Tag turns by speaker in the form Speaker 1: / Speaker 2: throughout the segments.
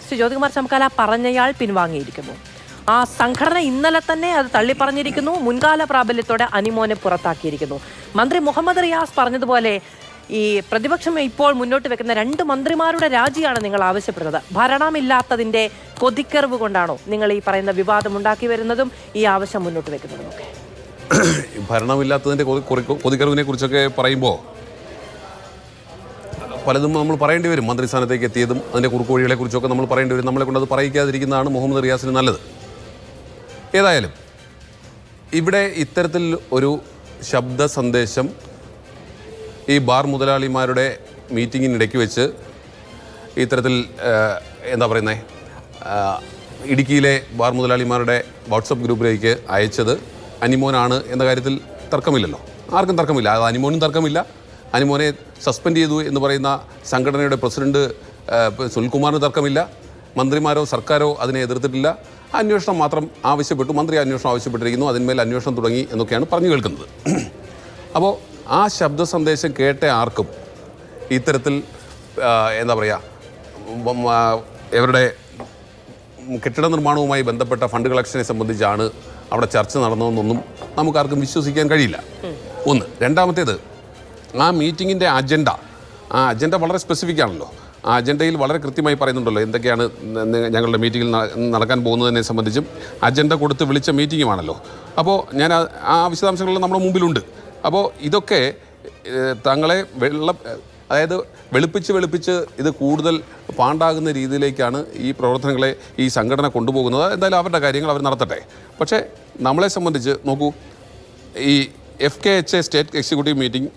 Speaker 1: ശ്രീ ജ്യോതികുമാർ ചമക്കാല പറഞ്ഞയാൾ പിൻവാങ്ങിയിരിക്കുന്നു. ആ സംഘടന ഇന്നലെ തന്നെ അത് തള്ളിപ്പറഞ്ഞിരിക്കുന്നു. മുൻകാല പ്രാബല്യത്തോടെ അനിമോനെ പുറത്താക്കിയിരിക്കുന്നു. മന്ത്രി മുഹമ്മദ് റിയാസ് പറഞ്ഞതുപോലെ ഈ പ്രതിപക്ഷം ഇപ്പോൾ മുന്നോട്ട് വെക്കുന്ന 2 മന്ത്രിമാരുടെ രാജിയാണ് നിങ്ങൾ ആവശ്യപ്പെടുന്നത്. ഭരണമില്ലാത്തതിന്റെ കൊതിക്കറിവ് കൊണ്ടാണോ നിങ്ങൾ ഈ പറയുന്ന വിവാദം ഉണ്ടാക്കി വരുന്നതും ഈ ആവശ്യം മുന്നോട്ട് വെക്കുന്നതും ഒക്കെ?
Speaker 2: ഭരണമില്ലാത്തതിന്റെ കൊതിക്കറിവിനെ കുറിച്ചൊക്കെ പറയുമ്പോൾ പലതും നമ്മൾ പറയേണ്ടി വരും. മന്ത്രിസ്ഥാനത്തേക്ക് എത്തിയതും അതിൻ്റെ കുറുക്കുവഴികളെ കുറിച്ചൊക്കെ നമ്മൾ പറയേണ്ടി വരും. നമ്മളെ കൊണ്ട് അത് പറയിക്കാതിരിക്കുന്നതാണ് മുഹമ്മദ് റിയാസിന് നല്ലത്. ഏതായാലും ഇവിടെ ഇത്തരത്തിൽ ഒരു ശബ്ദ സന്ദേശം ഈ ബാർ മുതലാളിമാരുടെ മീറ്റിങ്ങിനിടയ്ക്ക് വെച്ച് ഇത്തരത്തിൽ എന്താ പറയുന്നത്, ഇടുക്കിയിലെ ബാർ മുതലാളിമാരുടെ വാട്സപ്പ് ഗ്രൂപ്പിലേക്ക് അയച്ചത് അനിമോനാണ് എന്ന കാര്യത്തിൽ തർക്കമില്ലല്ലോ. ആർക്കും തർക്കമില്ല. അത് അനിമോനും തർക്കമില്ല. അനിമോനെ സസ്പെൻഡ് ചെയ്തു എന്ന് പറയുന്ന സംഘടനയുടെ പ്രസിഡന്റ് സുനിൽകുമാറിന് തർക്കമില്ല. മന്ത്രിമാരോ സർക്കാരോ അതിനെ എതിർത്തിട്ടില്ല. അന്വേഷണം മാത്രം ആവശ്യപ്പെട്ടു. മന്ത്രി അന്വേഷണം ആവശ്യപ്പെട്ടിരിക്കുന്നു. അതിന്മേൽ അന്വേഷണം തുടങ്ങി എന്നൊക്കെയാണ് പറഞ്ഞു കേൾക്കുന്നത്. അപ്പോൾ ആ ശബ്ദ സന്ദേശം കേട്ട ആർക്കും ഇത്തരത്തിൽ എന്താ പറയുക, ഇവരുടെ കെട്ടിട നിർമ്മാണവുമായി ബന്ധപ്പെട്ട ഫണ്ട് കളക്ഷനെ സംബന്ധിച്ചാണ് അവിടെ ചർച്ച നടന്നതെന്നൊന്നും നമുക്കാർക്കും വിശ്വസിക്കാൻ കഴിയില്ല. ഒന്ന്. രണ്ടാമത്തേത്, ആ മീറ്റിങ്ങിൻ്റെ ആ അജണ്ട വളരെ സ്പെസിഫിക് ആണല്ലോ. ആ അജണ്ടയിൽ വളരെ കൃത്യമായി പറയുന്നുണ്ടല്ലോ എന്തൊക്കെയാണ് ഞങ്ങളുടെ മീറ്റിങ്ങിൽ നടക്കാൻ പോകുന്നതിനെ സംബന്ധിച്ചും. അജണ്ട കൊടുത്ത് വിളിച്ച മീറ്റിങ്ങുമാണല്ലോ. അപ്പോൾ ഞാൻ ആ വിശദാംശങ്ങളെല്ലാം നമ്മുടെ മുമ്പിലുണ്ട്. അപ്പോൾ ഇതൊക്കെ തങ്ങളെ അതായത് വെളുപ്പിച്ച് ഇത് കൂടുതൽ പാണ്ടാകുന്ന രീതിയിലേക്കാണ് ഈ പ്രവർത്തനങ്ങളെ ഈ സംഘടന കൊണ്ടുപോകുന്നത്. എന്തായാലും അവരുടെ കാര്യങ്ങൾ അവർ നടത്തട്ടെ. പക്ഷേ നമ്മളെ സംബന്ധിച്ച് നോക്കൂ, ഈ FKHA state executive meeting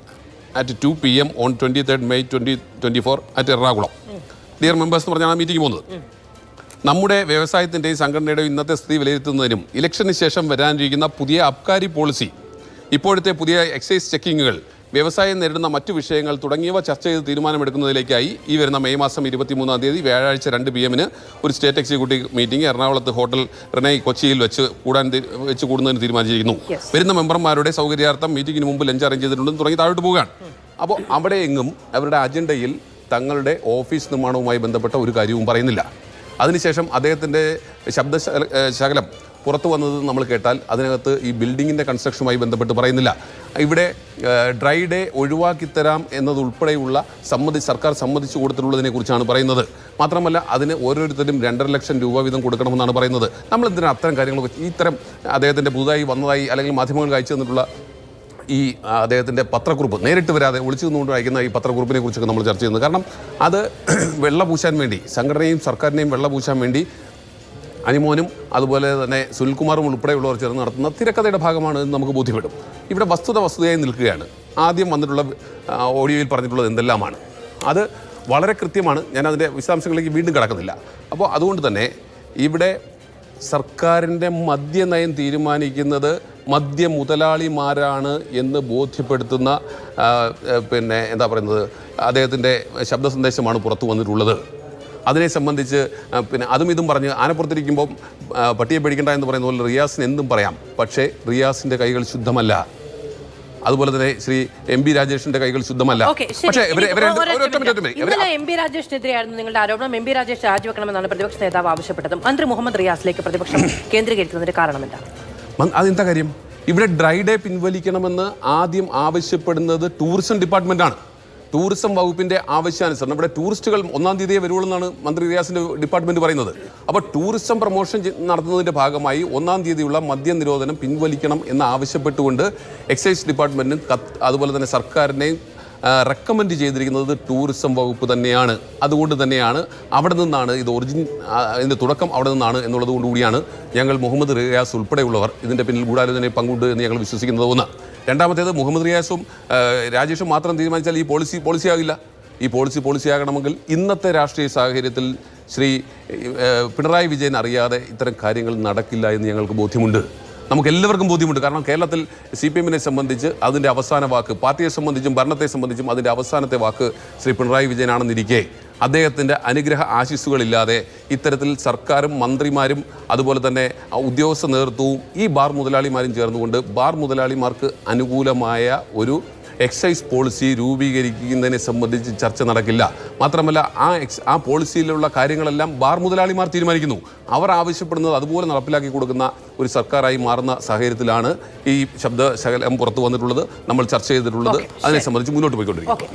Speaker 2: at 2 PM on 23rd May 2024 at Ernakulam. Dear members എന്ന് പറഞ്ഞാണ് ആ മീറ്റിംഗ് പോകുന്നത്. നമ്മുടെ വ്യവസായത്തിൻ്റെയും സംഘടനയുടെയും ഇന്നത്തെ സ്ഥിതി വിലയിരുത്തുന്നതിനും ഇലക്ഷന് ശേഷം വരാനിരിക്കുന്ന പുതിയ അബ്കാരി പോളിസി, ഇപ്പോഴത്തെ പുതിയ എക്സൈസ് ചെക്കിങ്ങുകൾ, വ്യവസായം നേരിടുന്ന മറ്റു വിഷയങ്ങൾ തുടങ്ങിയവ ചർച്ച ചെയ്ത് തീരുമാനമെടുക്കുന്നതിലേക്കായി ഈ വരുന്ന മെയ് മാസം 23-ാം തീയതി വ്യാഴാഴ്ച 2 PM ഒരു സ്റ്റേറ്റ് എക്സിക്യൂട്ടീവ് മീറ്റിംഗ് എറണാകുളത്ത് ഹോട്ടൽ റിനൈ കൊച്ചിയിൽ വെച്ച് കൂടുന്നതിന് തീരുമാനിച്ചിരിക്കുന്നു. വരുന്ന മെമ്പർമാരുടെ സൗകര്യാർത്ഥം മീറ്റിംഗിന് മുമ്പ് ലഞ്ച് അറേഞ്ച് ചെയ്തിട്ടുണ്ടെന്ന് തുടങ്ങി താഴോട്ട് പോവുകയാണ്. അപ്പോൾ അവിടെ എങ്ങും അവരുടെ അജണ്ടയിൽ തങ്ങളുടെ ഓഫീസ് നിർമ്മാണവുമായി ബന്ധപ്പെട്ട ഒരു കാര്യവും പറയുന്നില്ല. അതിനുശേഷം അദ്ദേഹത്തിൻ്റെ ശബ്ദശകലം പുറത്തു വന്നത് നമ്മൾ കേട്ടാൽ അതിനകത്ത് ഈ ബിൽഡിങ്ങിൻ്റെ കൺസ്ട്രക്ഷനുമായി ബന്ധപ്പെട്ട് പറയുന്നില്ല. ഇവിടെ ഡ്രൈ ഡേ ഒഴിവാക്കിത്തരാം എന്നതുൾപ്പെടെയുള്ള സർക്കാർ സമ്മതിച്ചു കൊടുത്തിട്ടുള്ളതിനെ കുറിച്ചാണ് പറയുന്നത്. മാത്രമല്ല അതിന് ഓരോരുത്തരും 2.5 ലക്ഷം രൂപ വീതം കൊടുക്കണമെന്നാണ് പറയുന്നത്. നമ്മളെന്തിനാണ് അത്തരം കാര്യങ്ങളൊക്കെ ഇത്തരം അദ്ദേഹത്തിൻ്റെ പുതുതായി വന്നതായി അല്ലെങ്കിൽ മാധ്യമങ്ങൾക്ക് അയച്ചു തന്നിട്ടുള്ള ഈ അദ്ദേഹത്തിൻ്റെ പത്രക്കുറിപ്പ് നേരിട്ട് വരാതെ ഒളിച്ചു നിന്നുകൊണ്ട് അയക്കുന്ന ഈ പത്രക്കുറിപ്പിനെ കുറിച്ചൊക്കെ നമ്മൾ ചർച്ച ചെയ്യുന്നത്. കാരണം അത് വെള്ളപൂശാൻ വേണ്ടി, സംഘടനയും സർക്കാരിനെയും വെള്ളപൂശാൻ വേണ്ടി അനിമോനും അതുപോലെ തന്നെ സുനിൽകുമാറും ഉൾപ്പെടെയുള്ളവർ ചേർന്ന് നടത്തുന്ന തിരക്കഥയുടെ ഭാഗമാണ് എന്ന് നമുക്ക് ബോധ്യപ്പെടും. ഇവിടെ വസ്തുതയായി നിൽക്കുകയാണ്. ആദ്യം വന്നിട്ടുള്ള ഓഡിയോയിൽ പറഞ്ഞിട്ടുള്ളത് എന്തെല്ലാമാണ് അത് വളരെ കൃത്യമാണ്. ഞാൻ അതിൻ്റെ വിശദാംശങ്ങളിലേക്ക് വീണ്ടും കടക്കുന്നില്ല. അപ്പോൾ അതുകൊണ്ട് തന്നെ ഇവിടെ സർക്കാരിൻ്റെ മദ്യനയം തീരുമാനിക്കുന്നത് മദ്യ മുതലാളിമാരാണ് എന്ന് ബോധ്യപ്പെടുത്തുന്ന എന്താ പറയുന്നത്, അദ്ദേഹത്തിൻ്റെ ശബ്ദ സന്ദേശമാണ് പുറത്തു വന്നിട്ടുള്ളത്. അതിനെ സംബന്ധിച്ച് അതും ഇതും പറഞ്ഞ് ആനപ്പുറത്തിരിക്കുമ്പോൾ പട്ടിയെ പേടിക്കണ്ട എന്ന് പറയുന്ന പോലെ റിയാസിന് എന്തും പറയാം. പക്ഷേ റിയാസിൻ്റെ കൈകൾ ശുദ്ധമല്ല. അതുപോലെ തന്നെ ശ്രീ MP രാജേഷിന്റെ കൈകൾ ശുദ്ധമല്ല.
Speaker 1: പക്ഷേ MP രാജേഷിനെതിരെയായിരുന്നു നിങ്ങളുടെ ആരോപണം. MP രാജേഷ് രാജിവെക്കണമെന്നാണ് പ്രതിപക്ഷ നേതാവ് ആവശ്യപ്പെട്ടത്. മന്ത്രി മുഹമ്മദ് റിയാസിലേക്ക് പ്രതിപക്ഷം കേന്ദ്രീകരിക്കുന്നതിന്റെ കാരണം എന്താ?
Speaker 2: അതെന്താ കാര്യം? ഇവിടെ ഡ്രൈ ഡേ പിൻവലിക്കണമെന്ന് ആദ്യം ആവശ്യപ്പെടുന്നത് ടൂറിസം ഡിപ്പാർട്ട്മെന്റാണ്. ടൂറിസം വകുപ്പിൻ്റെ ആവശ്യാനുസരണം ഇവിടെ ടൂറിസ്റ്റുകൾ 1-ാം തീയതിയെ വരുള്ളൂ എന്നാണ് മന്ത്രി റിയാസിൻ്റെ ഡിപ്പാർട്ട്മെൻറ്റ് പറയുന്നത്. അപ്പോൾ ടൂറിസം പ്രൊമോഷൻ നടത്തുന്നതിൻ്റെ ഭാഗമായി 1-ാം തീയതിയുള്ള മദ്യ നിരോധനം പിൻവലിക്കണം എന്ന് ആവശ്യപ്പെട്ടുകൊണ്ട് എക്സൈസ് ഡിപ്പാർട്ട്മെൻറ്റിനും അതുപോലെ തന്നെ സർക്കാരിനെയും റെക്കമെൻഡ് ചെയ്തിരിക്കുന്നത് ടൂറിസം വകുപ്പ് തന്നെയാണ്. അതുകൊണ്ട് തന്നെയാണ് അവിടെ നിന്നാണ് ഇതിൻ്റെ തുടക്കം അവിടെ നിന്നാണ് എന്നുള്ളത് കൊണ്ടുകൂടിയാണ് ഞങ്ങൾ മുഹമ്മദ് റിയാസ് ഉൾപ്പെടെയുള്ളവർ ഇതിൻ്റെ പിന്നിൽ ഗൂഢാലോചനയെ പങ്കുണ്ട് എന്ന് ഞങ്ങൾ വിശ്വസിക്കുന്നത്. ഒന്ന്. രണ്ടാമത്തേത്, മുഹമ്മദ് റിയാസും രാജേഷും മാത്രം തീരുമാനിച്ചാൽ ഈ പോളിസിയാകില്ല. ഈ പോളിസിയാകണമെങ്കിൽ ഇന്നത്തെ രാഷ്ട്രീയ സാഹചര്യത്തിൽ ശ്രീ പിണറായി വിജയൻ അറിയാതെ ഇത്തരം കാര്യങ്ങൾ നടക്കില്ല എന്ന് ഞങ്ങൾക്ക് ബോധ്യമുണ്ട്. നമുക്കെല്ലാവർക്കും ബോധ്യമുണ്ട്. കാരണം കേരളത്തിൽ CPM-നെ സംബന്ധിച്ച് അതിൻ്റെ അവസാന വാക്ക്, പാർട്ടിയെ സംബന്ധിച്ചും ഭരണത്തെ സംബന്ധിച്ചും അതിൻ്റെ അവസാനത്തെ വാക്ക് ശ്രീ പിണറായി വിജയനാണെന്നിരിക്കെ അദ്ദേഹത്തിൻ്റെ അനുഗ്രഹ ആശിസ്സുകളില്ലാതെ ഇത്തരത്തിൽ സർക്കാരും മന്ത്രിമാരും അതുപോലെ തന്നെ ഉദ്യോഗസ്ഥ നേതൃത്വവും ഈ ബാർ മുതലാളിമാരും ചേർന്നുകൊണ്ട് ബാർ മുതലാളിമാർക്ക് അനുകൂലമായ ഒരു എക്സൈസ് പോളിസി രൂപീകരിക്കുന്നതിനെ സംബന്ധിച്ച് ചർച്ച നടക്കില്ല. മാത്രമല്ല ആ പോളിസിയിലുള്ള കാര്യങ്ങളെല്ലാം ബാർ മുതലാളിമാർ തീരുമാനിക്കുന്നു. അവർ ആവശ്യപ്പെടുന്നത് അതുപോലെ നടപ്പിലാക്കി കൊടുക്കുന്ന ഒരു സർക്കാരായി മാറുന്ന സാഹചര്യത്തിലാണ് ഈ ശബ്ദശകലം പുറത്തു വന്നിട്ടുള്ളത്, നമ്മൾ ചർച്ച ചെയ്തിട്ടുള്ളത്. അതിനെ സംബന്ധിച്ച് മുന്നോട്ട് പോയിക്കൊണ്ടിരിക്കും.